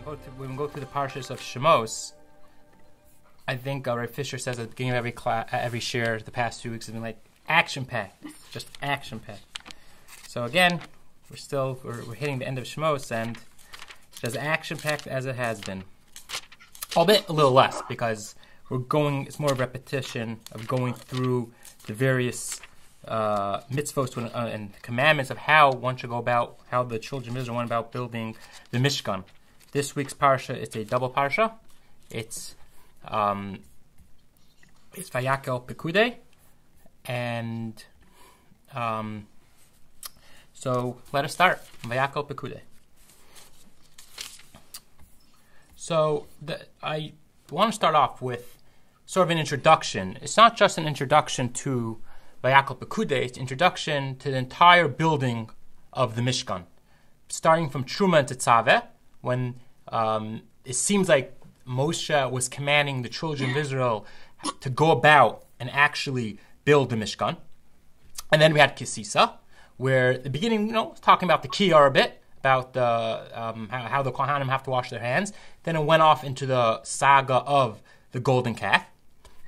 when we go through the Parshas of Shemos, I think Rabbi Fisher says at the beginning of every share the past 2 weeks has been like action-packed, just action-packed. So again, we're hitting the end of Shemos, and it's as action-packed as it has been. Albeit a little less, because it's more of a repetition of going through the various mitzvot and commandments of how one should go about, how the children of Israel went about building the Mishkan. This week's parsha, it's a double parsha. It's Vayakhel-Pekudei, and so let us start. Vayakhel-Pekudei. So I want to start off with sort of an introduction. It's not just an introduction to Vayakhel-Pekudei, it's an introduction to the entire building of the Mishkan. Starting from Truma and Tetzaveh, when it seems like Moshe was commanding the children of Israel to go about and actually build the Mishkan. And then we had Kisisa, where at the beginning, was talking about the Kiyar a bit, about how the Kohanim have to wash their hands. Then it went off into the saga of the golden calf.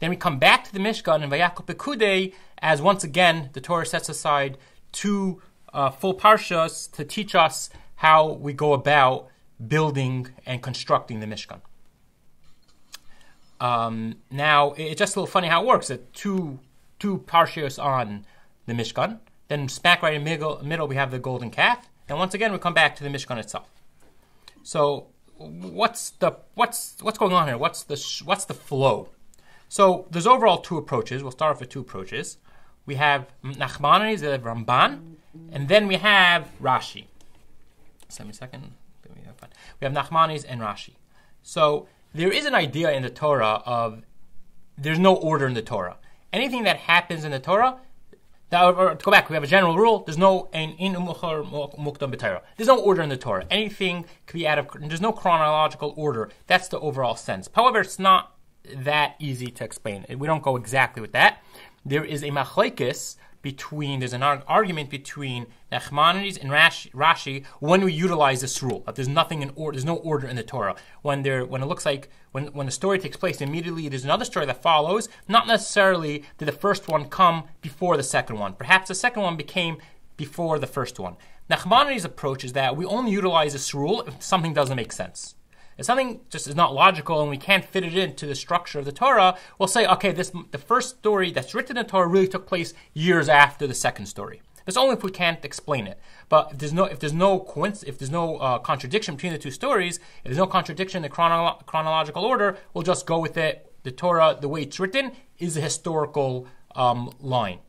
Then we come back to the Mishkan and Vayakhel-Pekudei, as once again the Torah sets aside 2 full parshas to teach us how we go about building and constructing the Mishkan. Now, it's just a little funny how it works. That two parshas on the Mishkan, then smack right in the middle we have the golden calf, and once again we come back to the Mishkan itself. So, what's going on here? What's the flow? So, there's overall 2 approaches. We'll start off with 2 approaches. We have Nachmanides, we have Ramban, and then we have Rashi. Just let me a second. We have Nachmanides and Rashi. So, there is an idea in the Torah of there's no order in the Torah. Anything that happens in the Torah, to go back, we have a general rule. There's no there's no order in the Torah. Anything could be there's no chronological order. That's the overall sense. However, it's not that easy to explain. We don't go exactly with that. There is a machlekes there's an argument between Nachmanides and Rashi when we utilize this rule. That there's nothing in order. There's no order in the Torah. When it looks like when the story takes place, immediately there's another story that follows. Not necessarily did the first one come before the second one. Perhaps the second one became before the first one. Nachmanides' approach is that we only utilize this rule if something doesn't make sense. If something just is not logical and we can't fit it into the structure of the Torah, we'll say, okay, the first story that's written in the Torah really took place years after the second story. That's only if we can't explain it. But if there's no contradiction between the 2 stories, if there's no contradiction in the chronological order, we'll just go with it. The Torah, the way it's written, is a historical line.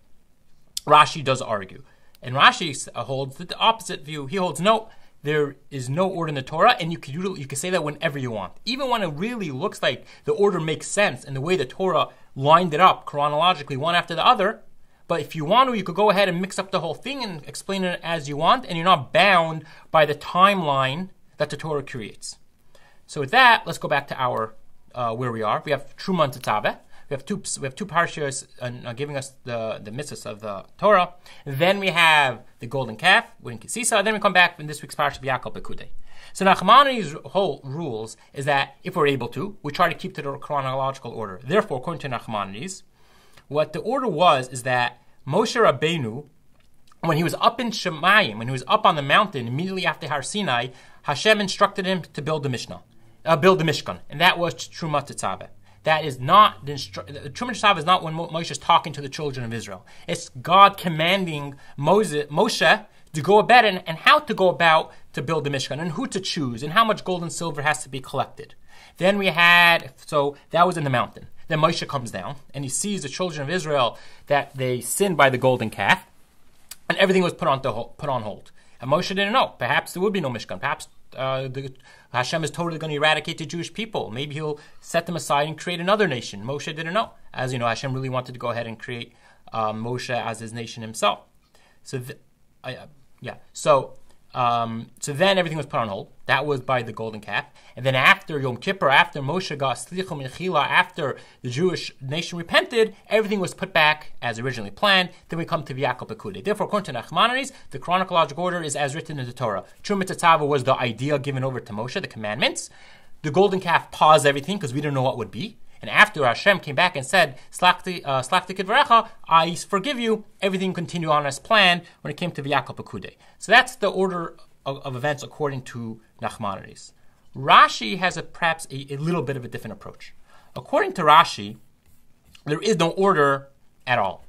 Rashi does argue. And Rashi holds the opposite view. He holds no. There is no order in the Torah, and you can say that whenever you want. Even when it really looks like the order makes sense and the way the Torah lined it up chronologically one after the other. But if you want to, you could go ahead and mix up the whole thing and explain it as you want, and you're not bound by the timeline that the Torah creates. So with that, let's go back to our where we are. We have Truma and Tetzaveh. We have two parshas giving us the mitzvahs of the Torah. And then we have the golden calf, we're in Kisisa, and then we come back in this week's parsha Vayakhel-Pekudei. So Nachmanides' whole rules is that if we're able to, we try to keep to the chronological order. Therefore, according to Nachmanides, what the order is that Moshe Rabbeinu, when he was up in Shemayim, when he was up on the mountain immediately after Har Sinai, Hashem instructed him to build the Mishkan, and that was Truma Tetzaveh. That is not the Truma Tetzaveh is not when Moshe is talking to the children of Israel. It's God commanding Moshe to go about and how to go about to build the Mishkan, and who to choose, and how much gold and silver has to be collected. Then so that was in the mountain. Then Moshe comes down, and he sees the children of Israel that they sinned by the golden calf, and everything was put on hold. And Moshe didn't know. Perhaps there would be no Mishkan. Perhaps Hashem is totally going to eradicate the Jewish people. Maybe he'll set them aside and create another nation. Moshe didn't know. As you know, Hashem really wanted to go ahead and create Moshe as his nation himself. So So then everything was put on hold. That was by the golden calf. And then after Yom Kippur, after Moshe got Slichum Mechila, after the Jewish nation repented, everything was put back as originally planned. Then we come to Vayakhel-Pekudei. Therefore, according to Nachmanides, the chronological order is as written in the Torah. Truma Tetzava was the idea given over to Moshe, the commandments. The golden calf paused everything because we didn't know what would be. And after Hashem came back and said, Slachti Kidvarecha, I forgive you, everything continued on as planned when it came to Vayakhel-Pekudei. So that's the order of events according to Nachmanides. Rashi has perhaps a little bit of a different approach. According to Rashi, there is no order at all.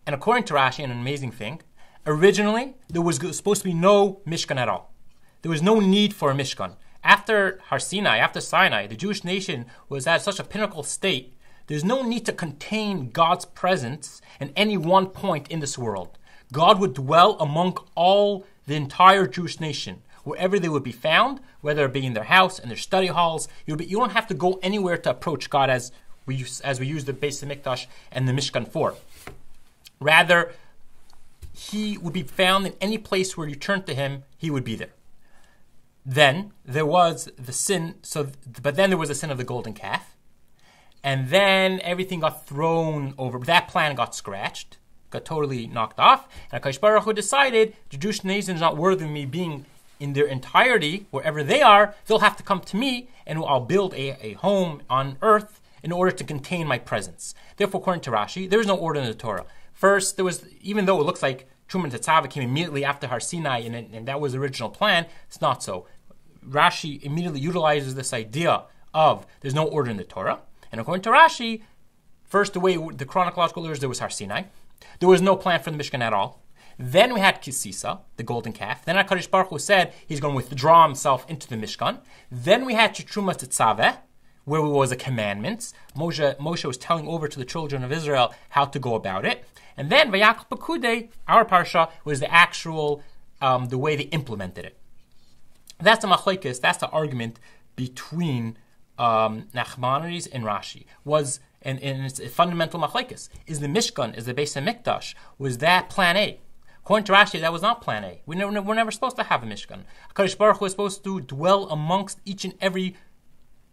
And according to Rashi, an amazing thing, originally there was supposed to be no Mishkan at all. There was no need for a Mishkan. After Har Sinai, after Sinai, the Jewish nation was at such a pinnacle state, there's no need to contain God's presence in any one point in this world. God would dwell among all the entire Jewish nation, wherever they would be found, whether it be in their house, in their study halls. You don't have to go anywhere to approach God as we use the Beis Hamikdash and the Mishkan for. Rather, he would be found in any place where you turn to him, he would be there. Then there was the sin, but then there was the sin of the golden calf. And then everything got thrown over. That plan got scratched, got totally knocked off. And HaKadosh Baruch Hu decided the Jewish nation is not worthy of me being in their entirety, wherever they are. They'll have to come to me, and I'll build a home on earth in order to contain my presence. Therefore, according to Rashi, there is no order in the Torah. First, there was, even though it looks like Truma Tetzava came immediately after Har Sinai, and that was the original plan, it's not so. Rashi immediately utilizes this idea of there's no order in the Torah. And according to Rashi, first, the way the chronological order is, there was Har Sinai. There was no plan for the Mishkan at all. Then we had Kisisa, the golden calf. Then HaKadosh Baruch Hu said he's going to withdraw himself into the Mishkan. Then we had Truma Tetzaveh, where it was a commandments. Moshe was telling over to the children of Israel how to go about it. And then Vayakhel-Pekudei, our parsha, was the actual, the way they implemented it. That's the machlekes, that's the argument between Nachmanides and Rashi. And it's a fundamental machlekes. Is the Mishkan, is the Beis Hamikdash, was that plan A? According to Rashi, that was not plan A. We're never supposed to have a Mishkan. HaKadosh Baruch Hu was supposed to dwell amongst each and every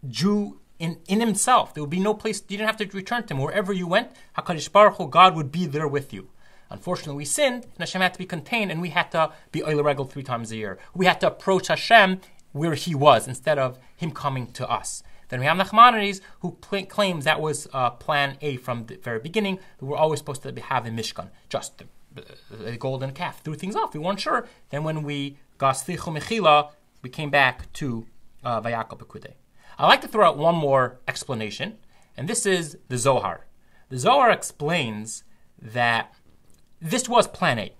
Jew in himself. There would be no place, you didn't have to return to him. Wherever you went, HaKadosh Baruch Hu, God would be there with you. Unfortunately, we sinned, and Hashem had to be contained, and we had to be Oile Regel 3 times a year. We had to approach Hashem where he was, instead of him coming to us. Then we have Nachmanides, who claims that was plan A from the very beginning, that we're always supposed to have a Mishkan, just the golden calf. Threw things off, we weren't sure. Then when we got Slichum Mechila, we came back to Vayakhel-Pekudei. I'd like to throw out one more explanation, and this is the Zohar. The Zohar explains that this was plan A.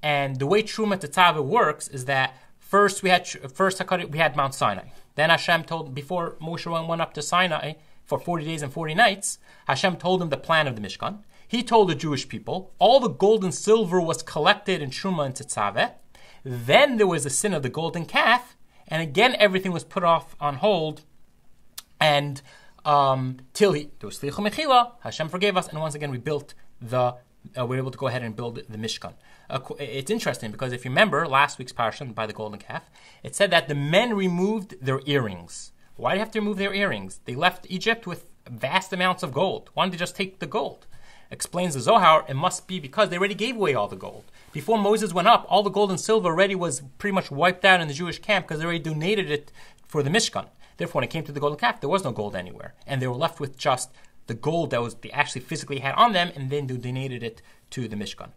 And the way Truma Tetzaveh works is that first we had Mount Sinai. Then Hashem told, before Moshe went up to Sinai for 40 days and 40 nights, Hashem told him the plan of the Mishkan. He told the Jewish people, all the gold and silver was collected in Truma and Tetzaveh. Then there was the sin of the golden calf, and again everything was put off on hold, and till there was Slichum Mechila, Hashem forgave us, and once again we built we were able to go ahead and build the Mishkan. It's interesting because if you remember last week's parsha by the golden calf, it said that the men removed their earrings. Why do they have to remove their earrings? They left Egypt with vast amounts of gold. Why don't they just take the gold? Explains the Zohar, it must be because they already gave away all the gold. Before Moses went up, all the gold and silver already was pretty much wiped out in the Jewish camp because they already donated it for the Mishkan. Therefore, when it came to the golden calf, there was no gold anywhere. And they were left with just the gold that they actually physically had on them, and then they donated it to the Mishkan.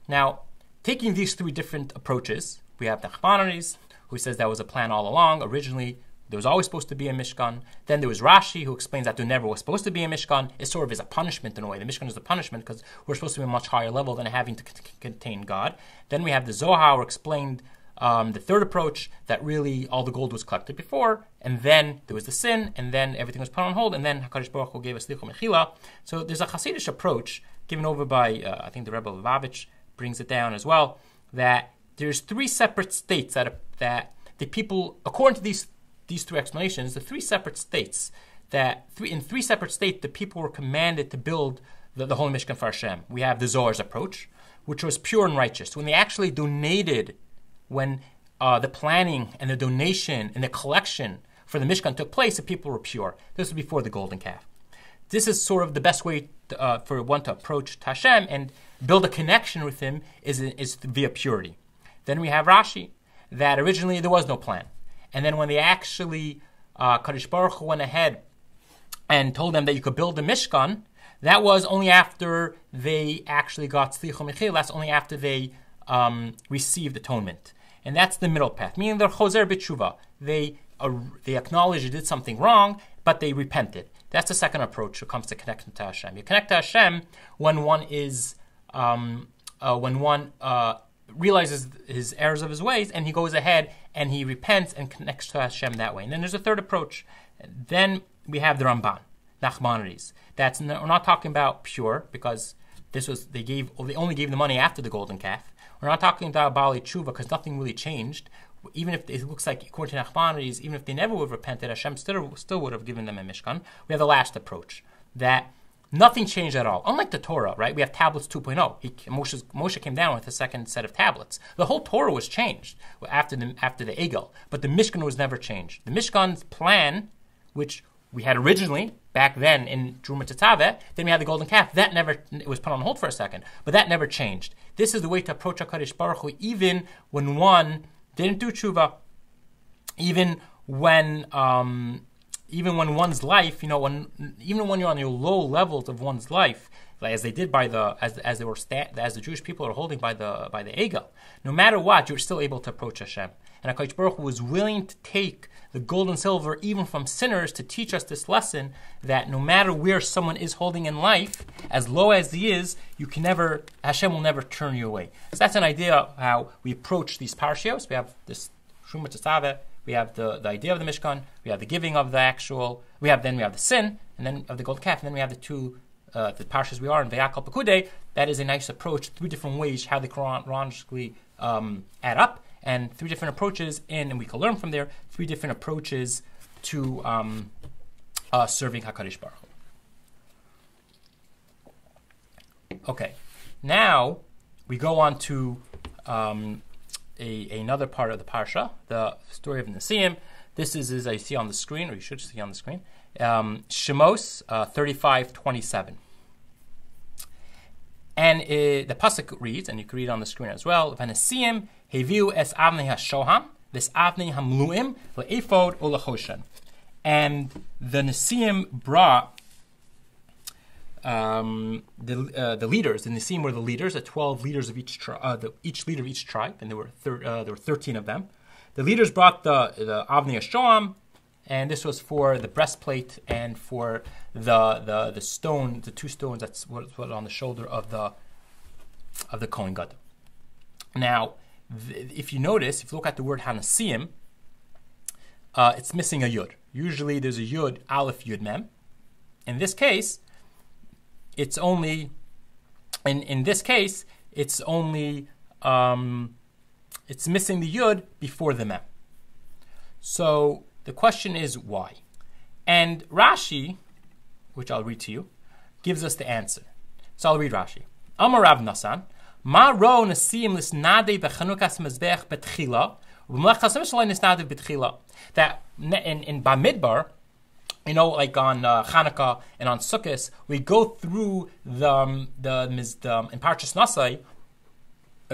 Now, taking these 3 different approaches, we have Nachmanides, who says that was a plan all along. Originally, there was always supposed to be a Mishkan. Then there was Rashi, who explains that there never was supposed to be a Mishkan. It sort of is a punishment in a way. The Mishkan is a punishment because we're supposed to be a much higher level than having to contain God. Then we have the Zohar, who explained the third approach, that really all the gold was collected before, and then there was the sin, and then everything was put on hold, and then HaKadosh Baruch Hu gave us Slichum Mechila. So there's a Hasidic approach given over by, I think the Rebbe Lubavitch brings it down as well, that there's 3 separate states that the people, according to these 3 explanations, the 3 separate states, in 3 separate states the people were commanded to build the Holy Mishkan for Hashem. We have the Zohar's approach, which was pure and righteous. When they actually donated, when the planning and the donation and the collection for the Mishkan took place, the people were pure. This was before the golden calf. This is sort of the best way for one to approach Hashem and build a connection with Him is via purity. Then we have Rashi, that originally there was no plan. And then when they actually, Kadosh Baruch Hu went ahead and told them that you could build the Mishkan, that was only after they actually got Slicha Mechil, that's only after they received atonement. And that's the middle path, meaning they're Choser B'tshuva. They acknowledge they did something wrong, but they repented. That's the second approach when it comes to connecting to Hashem. You connect to Hashem when one is, realizes his errors of his ways, and he goes ahead and he repents and connects to Hashem that way. And then there's a third approach. Then we have the Ramban, Nachmanides. We're not talking about pure, because they only gave the money after the golden calf. We're not talking about Baalei Tshuva because nothing really changed. Even if it looks like, according to Nachmanides, even if they never would have repented, Hashem still would have given them a Mishkan. We have the last approach, that nothing changed at all. Unlike the Torah, right? We have tablets 2.0. Moshe came down with a second set of tablets. The whole Torah was changed after the Egel, but the Mishkan was never changed. The Mishkan's plan, which we had originally back then in Truma Tetzaveh, then we had the golden calf. It was put on hold for a second, but that never changed. This is the way to approach HaKadosh Baruch Hu, even when one didn't do tshuva, even when one's life, even when you're on your low levels of one's life, like as they did as the Jewish people are holding by the Egel, no matter what, you're still able to approach Hashem. And HaKadosh Baruch Hu was willing to take the gold and silver even from sinners to teach us this lesson that no matter where someone is holding in life, as low as he is, Hashem will never turn you away. So that's an idea of how we approach these parashios. We have this Truma Tetzaveh, we have the idea of the Mishkan, we have the giving of the actual, we have the sin, and then of the golden calf, and then we have the two the parshas we are in Vayakhel-Pekudei. That is a nice approach, 3 different ways how they chronologically add up, and 3 different approaches and we can learn from there 3 different approaches to serving HaKadosh Baruch Hu. Okay, now we go on to another part of the parsha, the story of Nesiim. This is, as I see on the screen, or you should see on the screen, Shemos 35:27. And the pasuk reads, and you can read it on the screen as well, V'Nesiim heviu es avnei hashoham, ves avnei hamluim, le'ephod u'lechoshen. And the Nesiim brought the leaders. The Nesiim were the leaders, the 12 leaders of each leader of each tribe, and there were 13 of them. The leaders brought the avnei hashoham, and this was for the breastplate and for the stone, the 2 stones that's what on the shoulder of the Kohen Gadol. Now, if you look at the word Hanasiim, it's missing a yud. Usually, there's a yud, aleph, yud, mem. In this case, it's only it's missing the yud before the mem. So the question is why? And Rashi, which I'll read to you, gives us the answer. So I'll read Rashi. Amar Rav Nasan, Ma ro Nesiim lisnadei bechanukas mezbech betchila, u'b'mlechas Hashem nisnadei betchila. That in Bamidbar, like on Chanukah and on Sukkot, we go through the in Parshas Nasai.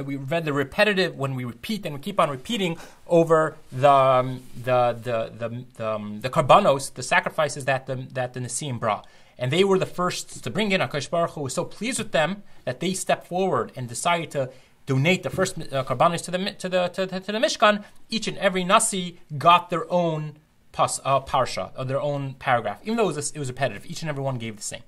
We read the repetitive when we repeat and we keep on repeating over the karbanos, the sacrifices that the Nesiim brought, and they were the first to bring in. HaKadosh Baruch Hu was so pleased with them that they stepped forward and decided to donate the first karbanos to the Mishkan. Each and every Nasi got their own parsha, or their own paragraph, even though it was repetitive. Each and every one gave the same.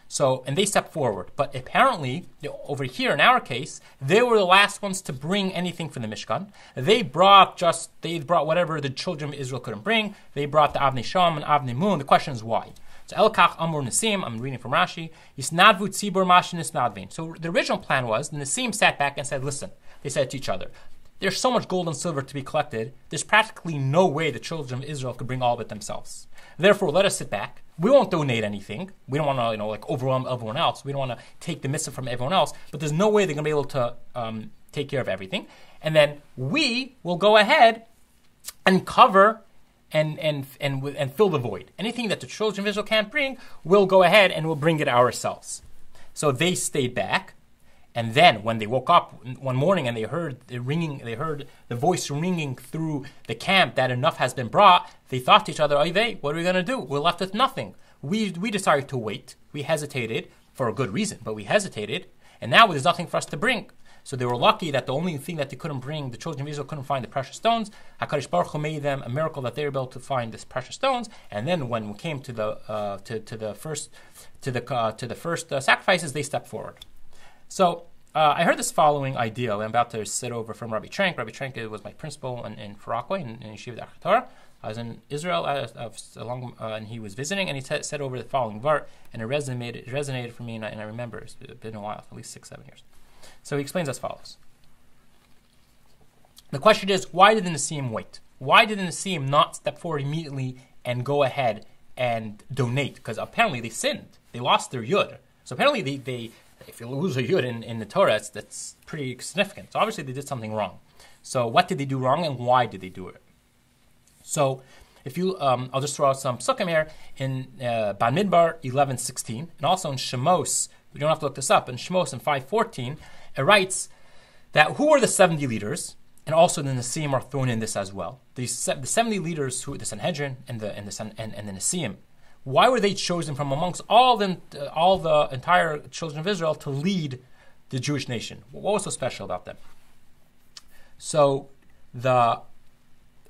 So, and they stepped forward. But apparently, over here in our case, they were the last ones to bring anything from the Mishkan. They brought whatever the children of Israel couldn't bring. They brought the Avnei Sham and Avnei Mun. The question is why. So, Elkach Amur Nesiim, I'm reading from Rashi, Yisnadvu Tzibur Mashin Yisnadvin. So the original plan was, the Nesiim sat back and said, listen, they said to each other, there's so much gold and silver to be collected, there's practically no way the children of Israel could bring all of it themselves. Therefore, let us sit back. We won't donate anything. We don't want to, overwhelm everyone else. We don't want to take the mitzvah from everyone else. But there's no way they're going to be able to take care of everything. and then we will go ahead and cover and fill the void. Anything that the children of Israel can't bring, we'll go ahead and we'll bring it ourselves. So they stayed back, and then when they woke up one morning and they heard the voice ringing through the camp that enough has been brought, they thought to each other, "Oy, what are we going to do? We're left with nothing." We decided to wait. We hesitated for a good reason, but we hesitated, and now there's nothing for us to bring. So they were lucky that the only thing that they couldn't bring, the children of Israel couldn't find the precious stones. HaKadosh Baruch Hu made them a miracle that they were able to find these precious stones. And then when we came to the first sacrifices, they stepped forward. So I heard this following idea. I'm about to sit over from Rabbi Trank. Rabbi Trank was my principal in Rockaway in Yeshiva Torah. I was in Israel and he was visiting, and he said over the following vart, and it resonated for me, and I remember it's been a while, at least 6-7 years. So he explains as follows. The question is, why did the Nesiim wait? Why did the Nesiim not step forward immediately and go ahead and donate? Because apparently they sinned. They lost their yud. So apparently they if you lose a yud in the Torah, that's pretty significant. So obviously they did something wrong. So what did they do wrong, and why did they do it? So if you, I'll just throw out some psukim here in Bamidbar 11:16, and also in Shemos. We don't have to look this up. In Shemos in 5:14, it writes that who are the 70 leaders, and also the Nesiim are thrown in this as well. The 70 leaders, who the Sanhedrin and the Nesiim, why were they chosen from amongst all the entire children of Israel to lead the Jewish nation? What was so special about them? So the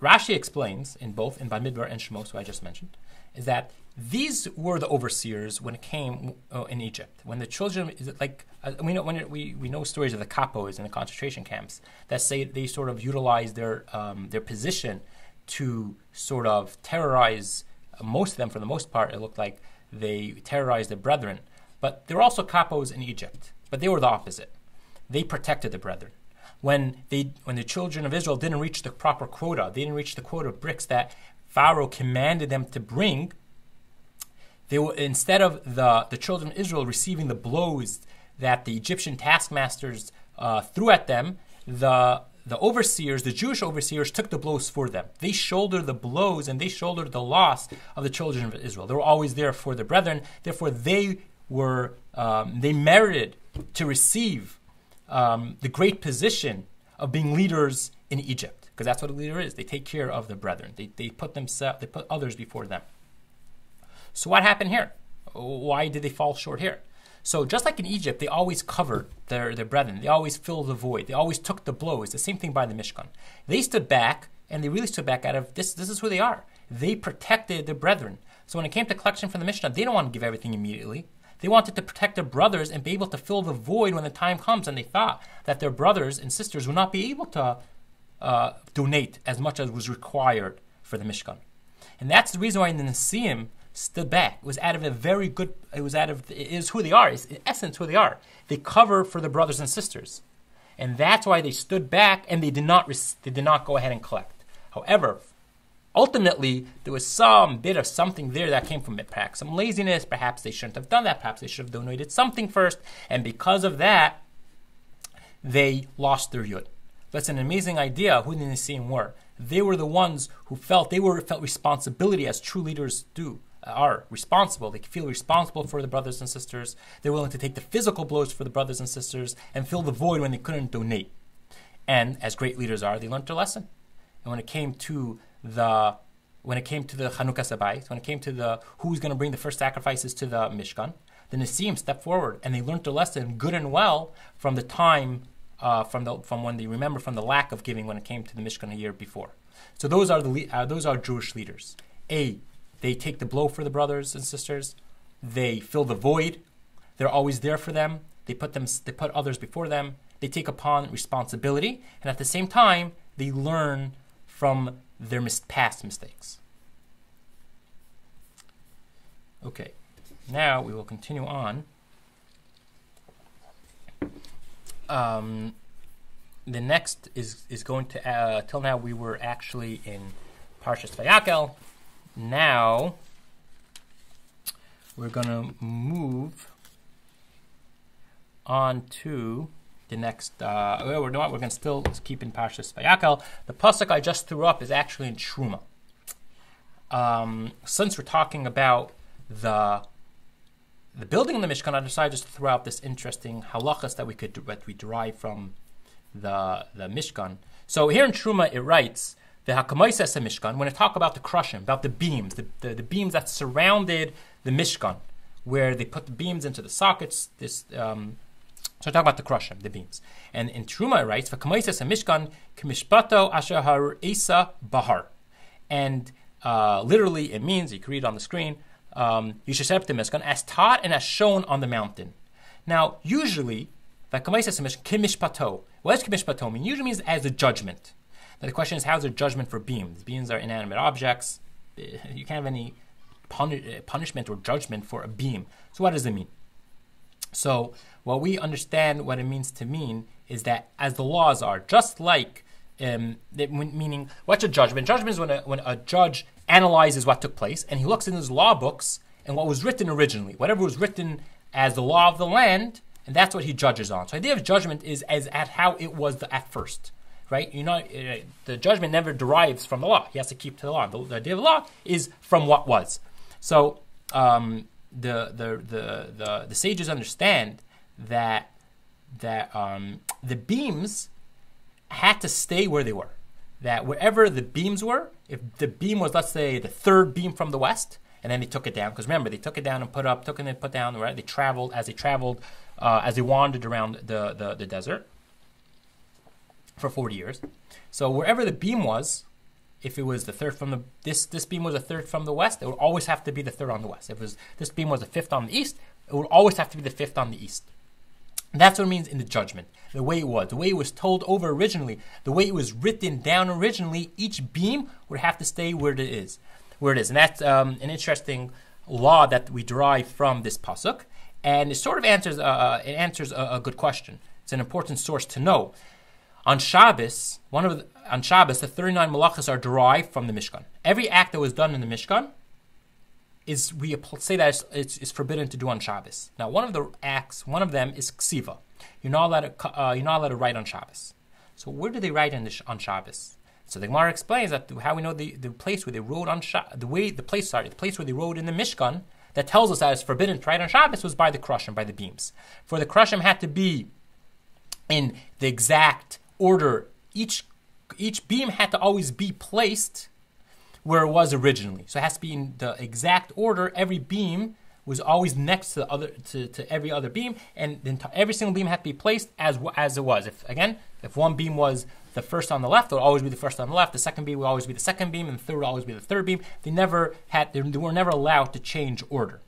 Rashi explains in Bamidbar and Shemos, who I just mentioned, is that these were the overseers when it came in Egypt. When the children, we know stories of the capos in the concentration camps that say they sort of utilized their position to sort of terrorize most of them. For the most part, it looked like they terrorized their brethren. But there were also capos in Egypt, but they were the opposite. They protected the brethren. When the children of Israel didn't reach the proper quota, they didn't reach the quota of bricks that Pharaoh commanded them to bring, they were, instead of the children of Israel receiving the blows that the Egyptian taskmasters threw at them, the overseers, the Jewish overseers, took the blows for them. They shouldered the blows and they shouldered the loss of the children of Israel. They were always there for their brethren. Therefore, they merited to receive the great position of being leaders in Egypt, because that's what a leader is. They take care of the brethren. They put others before them. So what happened here? Why did they fall short here? So just like in Egypt, they always covered their brethren. They always filled the void. They always took the blows. The same thing by the Mishkan. They stood back, and they really stood back out of this. This is who they are. They protected their brethren. So when it came to collection from the Mishnah, they don't want to give everything immediately. They wanted to protect their brothers and be able to fill the void when the time comes, and they thought that their brothers and sisters would not be able to donate as much as was required for the Mishkan. And that's the reason why the Nesiim stood back. It is who they are. It's in essence who they are. They cover for their brothers and sisters. And that's why they stood back and they did not go ahead and collect. However, ultimately, there was some bit of something there that came from it, perhaps some laziness. Perhaps they shouldn't have done that. Perhaps they should have donated something first. And because of that, they lost their yud. That's an amazing idea who the Nesiim were. They were the ones who felt responsibility, as true leaders are responsible. They feel responsible for the brothers and sisters. They're willing to take the physical blows for the brothers and sisters and fill the void when they couldn't donate. And as great leaders are, they learned their lesson. And when it came to the Chanukah Sabayit, when it came to the who's going to bring the first sacrifices to the Mishkan, the Nesiim stepped forward and they learned their lesson good and well from the time from when they remember from the lack of giving when it came to the Mishkan a year before. So those are Jewish leaders. They take the blow for the brothers and sisters. They fill the void. They're always there for them. They put others before them. They take upon responsibility, and at the same time, they learn from their past mistakes. Okay, now we will continue on. The next is going to till now we were actually in Parshat Vayakhel. Now we're going to move on to the next. We're going to still keep in Parshat Vayakhel. The pasuk I just threw up is actually in Truma. Since we're talking about the building of the Mishkan, I decided just to throw out this interesting halachas that we derive from the Mishkan. So here in Truma it writes the Hakamaises Mishkan, when I talk about the crushing, about the beams, the beams that surrounded the Mishkan, where they put the beams into the sockets. So I talk about the crushing, the beams. And in Truma it writes Hakamaises Mishkan Kemishpato Asher Har Isa Bahar. And literally it means, you can read on the screen, you should set up the Mishkan as taught and as shown on the mountain. Now, usually, Kimishpato. What does Kimishpato mean? Usually means as a judgment. Now, the question is, how is there judgment for beams? Beams are inanimate objects. You can't have any punishment or judgment for a beam. So what does it mean? So what we understand what it means to mean is that as the laws are, just like, meaning, what's a judgment? Judgment is when a judge analyzes what took place, and he looks in his law books and what was written originally, whatever was written as the law of the land, and that's what he judges on. So the idea of judgment is as at how it was at first, right? The judgment never derives from the law. He has to keep to the law. The idea of the law is from what was. So the sages understand that the beams had to stay where they were. That wherever the beams were, if the beam was, let's say, the third beam from the west, and then they took it down, because remember, they took it down and put up, took it and put down, right? They traveled, as they wandered around the desert for 40 years. So wherever the beam was, if it was the third from this beam was a third from the west, it would always have to be the third on the west. If this beam was the fifth on the east, it would always have to be the fifth on the east. And that's what it means in the judgment. The way it was told over originally, the way it was written down originally, each beam would have to stay where it is. And that's an interesting law that we derive from this pasuk, and it sort of answers a good question. It's an important source to know. On Shabbos, the 39 malachas are derived from the Mishkan. Every act that was done in the Mishkan we say that it's forbidden to do on Shabbos. Now, one of them is ksiva. You're not allowed to write on Shabbos. So where do they write on Shabbos? So the Gemara explains that how we know the place where they wrote on the place where they wrote in the Mishkan that tells us that it's forbidden to write on Shabbos was by the crushim, by the beams. For the crushim had to be in the exact order. Each beam had to always be placed where it was originally. So it has to be in the exact order. Every beam was always next to the other to every other beam, and then every single beam had to be placed as it was. If one beam was the first on the left, it would always be the first on the left. The second beam would always be the second beam, and the third would always be the third beam. They were never allowed to change order.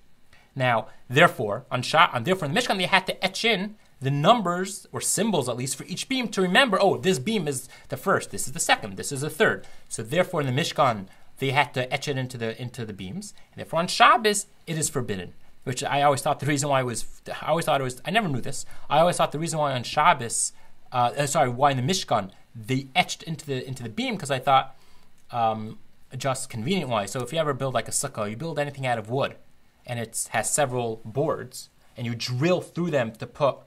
Now, therefore, in the Mishkan, they had to etch in the numbers, or symbols at least, for each beam to remember, this beam is the first, this is the second, this is the third. So therefore, in the Mishkan, they had to etch it into the beams. And therefore, on Shabbos, it is forbidden. Which I always thought the reason why I never knew this. I always thought the reason why on Shabbos, why in the Mishkan, they etched into the beam, because I thought, just convenient wise. So if you ever build like a sukkah, you build anything out of wood, and it has several boards, and you drill through them to put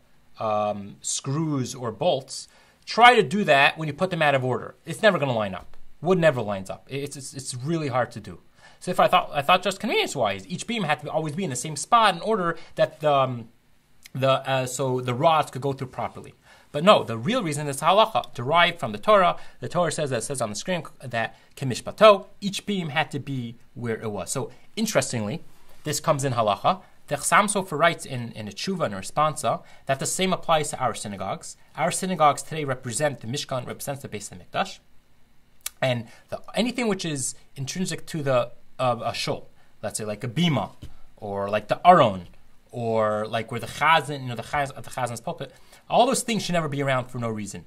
screws or bolts, try to do that when you put them out of order. It's never going to line up. Wood never lines up. It's really hard to do. So if I thought just convenience-wise, each beam had to always be in the same spot in order that so the rods could go through properly. But no, the real reason is halacha, derived from the Torah. The Torah says on the screen that kemishpato, each beam had to be where it was. So interestingly, this comes in halacha. The Chassam Sofer writes in a tshuva and a responsa that the same applies to our synagogues. Our synagogues today represents the Beis HaMikdash. And anything which is intrinsic to a shul, let's say like a bima, or like the aron, or like where the chazan, the chazan's pulpit, all those things should never be around for no reason.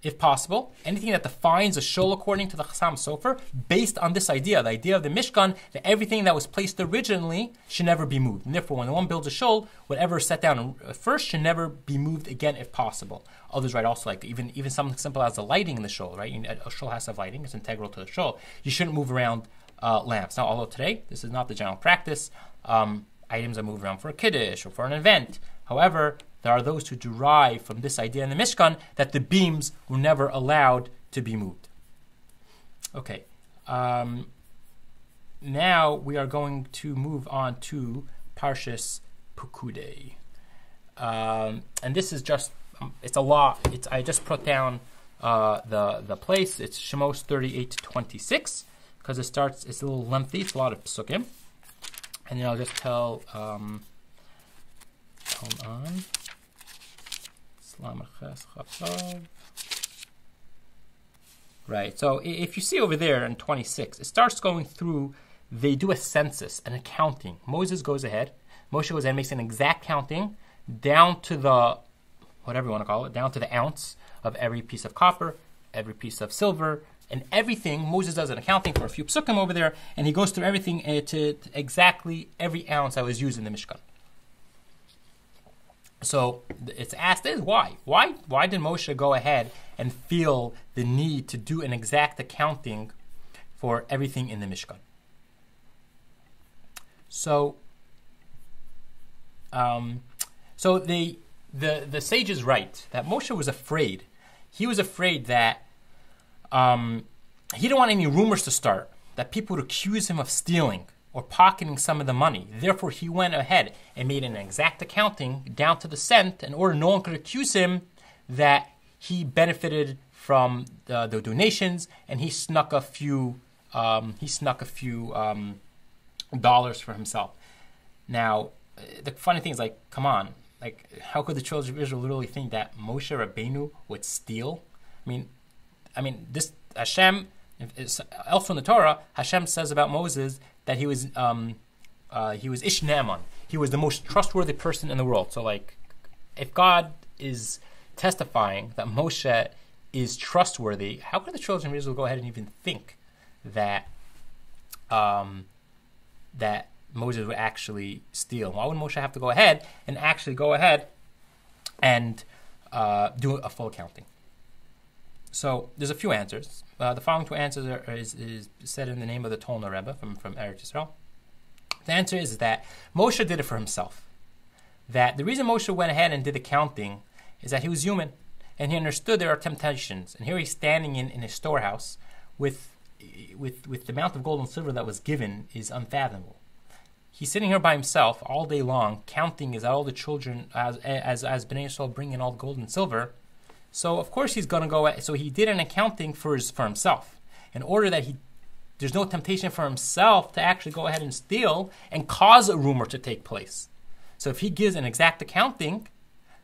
If possible, anything that defines a shul according to the Chassam Sofer, based on this idea, the idea of the Mishkan, that everything that was placed originally should never be moved. And therefore, when one builds a shul, whatever is set down first should never be moved again if possible. Others write also like even something simple as the lighting in the shul, right? A shul has to have lighting, it's integral to the shul. You shouldn't move around lamps. Now, although today, this is not the general practice, items are moved around for a kiddush or for an event. However, there are those who derive from this idea in the Mishkan that the beams were never allowed to be moved. Okay. Now we are going to move on to Parshat Pekudei. And this is just, it's a lot. I just put down the place. It's Shemos 38-26 because it's a little lengthy. It's a lot of psukim. And then I'll just tell, hold on. Right, so if you see over there in 26, it starts going through, they do a census, an accounting. Moses goes ahead, Moshe goes ahead and makes an exact counting down to the, whatever you want to call it, down to the ounce of every piece of copper, every piece of silver, and everything. Moses does an accounting for a few psukim over there, and he goes through everything to exactly every ounce that was used in the Mishkan. So it's asked is why? Why did Moshe go ahead and feel the need to do an exact accounting for everything in the Mishkan? So, the sages write that Moshe was afraid. He was afraid that he didn't want any rumors to start, that people would accuse him of stealing or pocketing some of the money. Therefore, he went ahead and made an exact accounting down to the cent in order no one could accuse him that he benefited from the donations and he snuck a few dollars for himself. Now, the funny thing is, like, come on, like, how could the children of Israel literally think that Moshe Rabbeinu would steal? I mean, this Hashem. Also in the Torah, Hashem says about Moses that he was Ish Naaman. He was the most trustworthy person in the world. So, like, if God is testifying that Moshe is trustworthy, how could the children of Israel go ahead and even think that that Moses would actually steal? Why would Moshe have to go ahead and actually do a full accounting? So there's a few answers. The following two answers is said in the name of the Tolna Rebbe from Eretz Yisrael. The answer is that Moshe did it for himself. That the reason Moshe went ahead and did the counting is that he was human, and he understood there are temptations. And here he's standing in a storehouse with the amount of gold and silver that was given is unfathomable. He's sitting here by himself all day long, counting as all the children, as Bnei Yisrael bring in all the gold and silver. So of course he's going to go. So he did an accounting for himself, in order that there's no temptation for himself to actually go ahead and steal and cause a rumor to take place. So if he gives an exact accounting,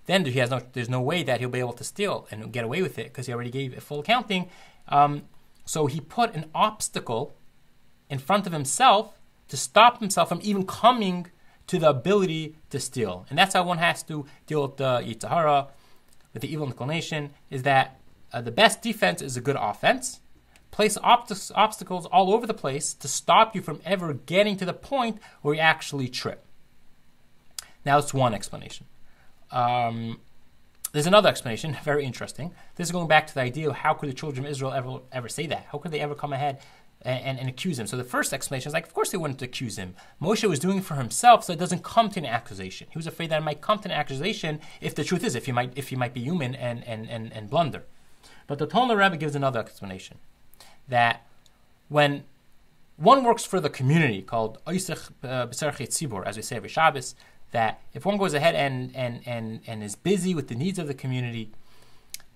then there's no way that he'll be able to steal and get away with it because he already gave a full accounting. So he put an obstacle in front of himself to stop himself from even coming to the ability to steal, and that's how one has to deal with the Yetzer Hara, with the evil inclination, is that the best defense is a good offense. Place obstacles all over the place to stop you from ever getting to the point where you actually trip. Now, it's one explanation. There's another explanation, very interesting. This is going back to the idea of how could the children of Israel ever say that? How could they ever come ahead and accuse him? So the first explanation is like, of course they wouldn't accuse him. Moshe was doing it for himself, so it doesn't come to an accusation. He was afraid that it might come to an accusation if the truth is, if he might be human and blunder. But the Tolna Rebbe gives another explanation, that when one works for the community, called Oisech B'Serech Tzibur, as we say every Shabbos, that if one goes ahead and is busy with the needs of the community,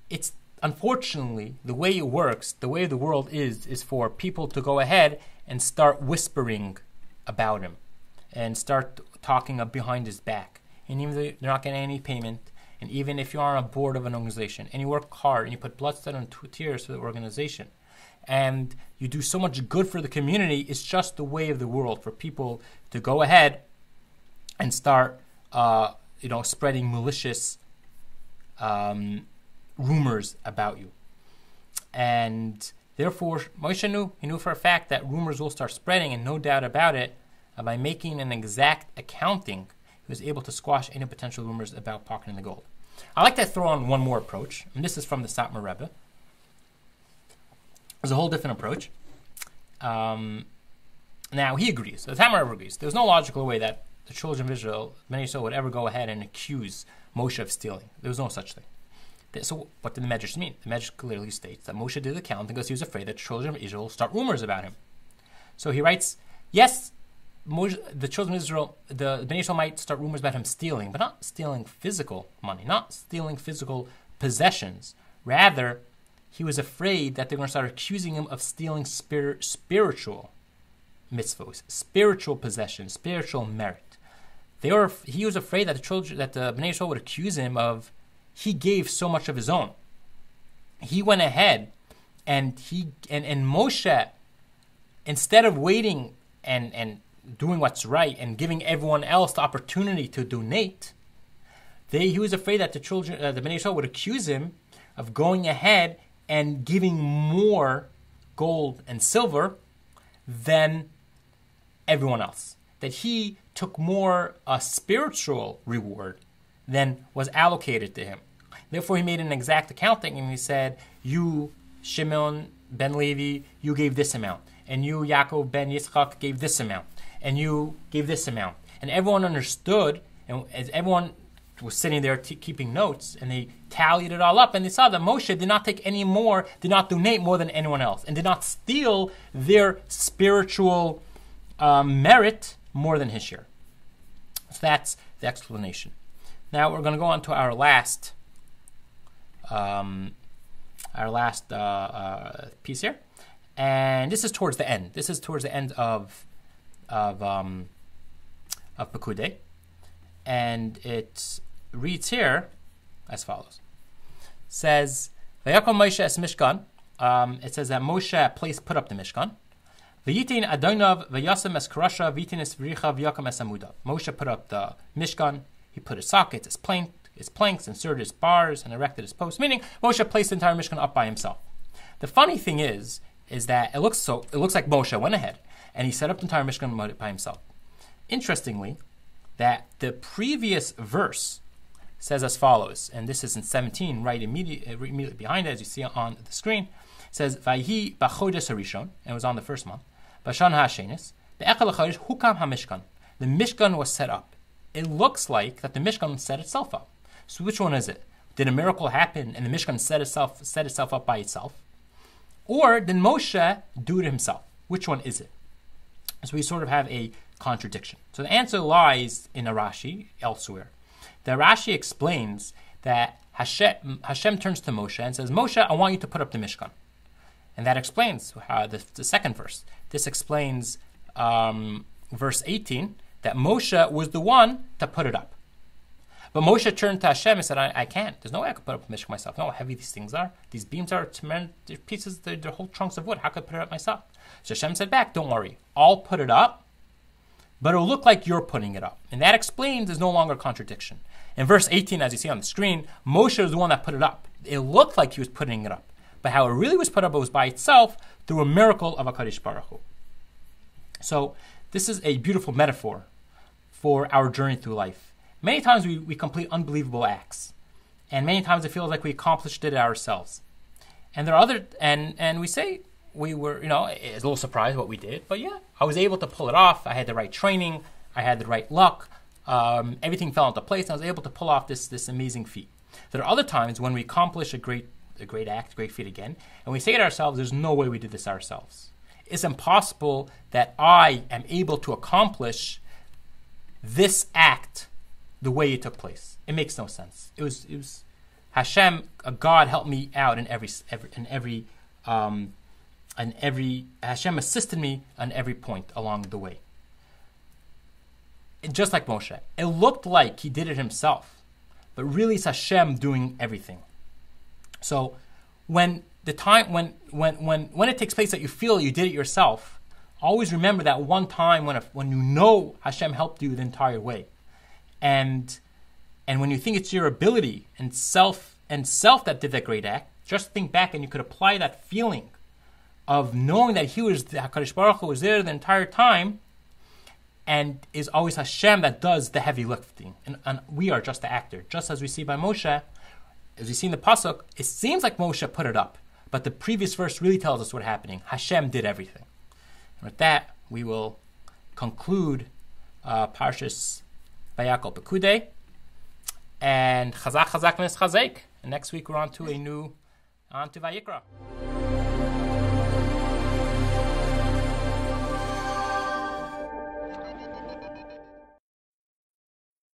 it's unfortunately, the way it works, the way the world is for people to go ahead and start whispering about him and start talking up behind his back. And even though they're not getting any payment, and even if you are on a board of an organization and you work hard and you put blood, sweat, and tears for the organization, and you do so much good for the community, it's just the way of the world for people to go ahead and start, spreading malicious rumors about you. And therefore, Moshe knew for a fact that rumors will start spreading, and no doubt about it, by making an exact accounting, he was able to squash any potential rumors about pocketing the gold. I like to throw on one more approach, and this is from the Satmar Rebbe. There's a whole different approach. Now, he agrees. The Satmar Rebbe agrees. There's no logical way that the children of Israel, Bnei Yisrael, would ever go ahead and accuse Moshe of stealing. There was no such thing. So what did the Medrash mean? The Medrash clearly states that Moshe did the count because he was afraid that the children of Israel will start rumors about him. So he writes, yes, Moshe, the children of Israel, the Bnei Israel might start rumors about him stealing, but not stealing physical money, not stealing physical possessions. Rather, he was afraid that they're going to start accusing him of stealing spiritual mitzvos, spiritual possessions, spiritual merit. He was afraid that the Bnei Israel would accuse him of he gave so much of his own. He went ahead and Moshe, instead of waiting and doing what's right and giving everyone else the opportunity to donate, he was afraid that the Bnei Israel would accuse him of going ahead and giving more gold and silver than everyone else. That he took more spiritual reward than was allocated to him. Therefore, he made an exact accounting and he said, you, Shimon ben Levi, you gave this amount. And you, Yaakov ben Yitzchak, gave this amount. And you gave this amount. And everyone understood, and as everyone was sitting there keeping notes, and they tallied it all up, and they saw that Moshe did not take any more, did not donate more than anyone else, and did not steal their spiritual merit more than his share. So that's the explanation. Now we're going to go on to our last piece here, and this is towards the end. This is towards the end of Pekudei, and it reads here as follows. It says, "Vayakom Moshe es Mishkan." It says that Moshe put up the Mishkan. V'yitin Adonav v'yasem es karasha v'yitin es v'richa v'yakom es amudav. Moshe put up the Mishkan. He put his sockets, his planks, inserted his bars, and erected his posts. Meaning, Moshe placed the entire Mishkan up by himself. The funny thing is that it looks like Moshe went ahead and he set up the entire Mishkan by himself. Interestingly, that the previous verse says as follows, and this is in 17, right immediately behind it, as you see on the screen. It says, "Vayhi b'chodesh harishon," and it was on the first month. "B'shan ha'ashenis, be'echel hachodesh hukam ha'mishkan." The Mishkan was set up. It looks like that the Mishkan set itself up. So which one is it? Did a miracle happen and the Mishkan set itself up by itself? Or did Moshe do it himself? Which one is it? So we sort of have a contradiction. So the answer lies in a Rashi elsewhere. The Rashi explains that Hashem turns to Moshe and says, "Moshe, I want you to put up the Mishkan." And that explains how the second verse. This explains verse 18, that Moshe was the one to put it up. But Moshe turned to Hashem and said, I can't. There's no way I could put up a Mishkan myself. You know how heavy these things are? These beams are tremendous. They're pieces, they're whole chunks of wood. How could I put it up myself? So Hashem said back, don't worry. I'll put it up, but it'll look like you're putting it up. And that explains there's no longer a contradiction. In verse 18, as you see on the screen, Moshe was the one that put it up. It looked like he was putting it up. But how it really was put up, it was by itself through a miracle of HaKadosh Baruch Hu. So this is a beautiful metaphor for our journey through life. Many times we complete unbelievable acts. And many times it feels like we accomplished it ourselves. And there are other, and we say we were, it's a little surprised what we did. But yeah, I was able to pull it off. I had the right training. I had the right luck. Everything fell into place. And I was able to pull off this amazing feat. There are other times when we accomplish a great act, great feat again. And we say to ourselves, there's no way we did this ourselves. It's impossible that I am able to accomplish this act the way it took place. It makes no sense. It was Hashem, God helped me out in every Hashem assisted me on every point along the way. Just like Moshe, it looked like he did it himself, but really it's Hashem doing everything. So when it takes place that you feel you did it yourself, always remember that one time when Hashem helped you the entire way. And when you think it's your ability and self that did that great act, just think back and you could apply that feeling of knowing that HaKadosh Baruch Hu was there the entire time, and is always Hashem that does the heavy lifting. And we are just the actor. Just as we see by Moshe, as we see in the Pasuk, it seems like Moshe put it up, but the previous verse really tells us what's happening. Hashem did everything. And with that, we will conclude Parshat Vayakhel-Pekudei, And chazak chazak v'nischazek. And next week we're on to Vayikra.